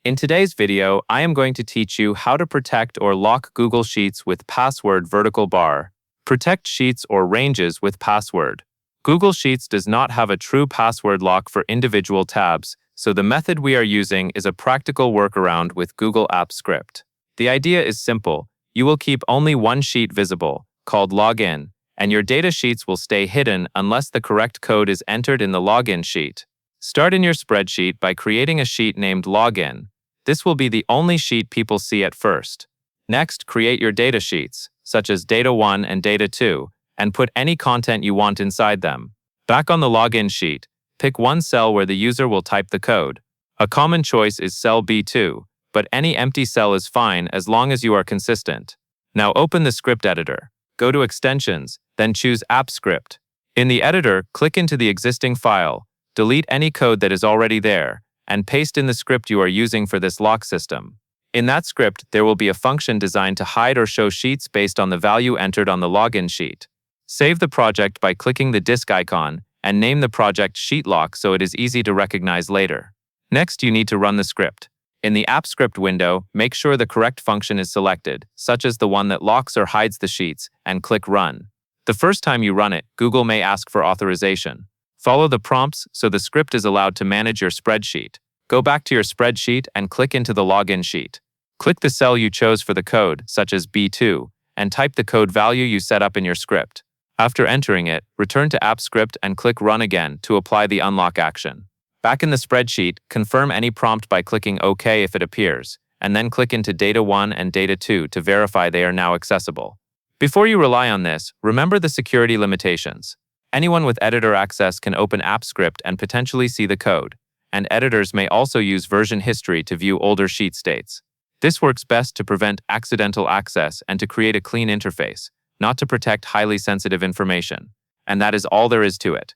In today's video, I am going to teach you how to protect or lock Google Sheets with password vertical bar. Protect Sheets or ranges with password. Google Sheets does not have a true password lock for individual tabs, so the method we are using is a practical workaround with Google Apps Script. The idea is simple. You will keep only one sheet visible, called Login, and your data sheets will stay hidden unless the correct code is entered in the login sheet. Start in your spreadsheet by creating a sheet named Login. This will be the only sheet people see at first. Next, create your data sheets, such as Data 1 and Data 2, and put any content you want inside them. Back on the login sheet, pick one cell where the user will type the code. A common choice is cell B2, but any empty cell is fine as long as you are consistent. Now open the script editor. Go to Extensions, then choose App Script. In the editor, click into the existing file, delete any code that is already there, and paste in the script you are using for this lock system. In that script, there will be a function designed to hide or show sheets based on the value entered on the login sheet. Save the project by clicking the disk icon and name the project Sheet Lock so it is easy to recognize later. Next, you need to run the script. In the App Script window, make sure the correct function is selected, such as the one that locks or hides the sheets, and click Run. The first time you run it, Google may ask for authorization. Follow the prompts so the script is allowed to manage your spreadsheet. Go back to your spreadsheet and click into the login sheet. Click the cell you chose for the code, such as B2, and type the code value you set up in your script. After entering it, return to App Script and click Run again to apply the unlock action. Back in the spreadsheet, confirm any prompt by clicking OK if it appears, and then click into Data 1 and Data 2 to verify they are now accessible. Before you rely on this, remember the security limitations. Anyone with editor access can open App Script and potentially see the code, and editors may also use version history to view older sheet states. This works best to prevent accidental access and to create a clean interface, not to protect highly sensitive information. And that is all there is to it.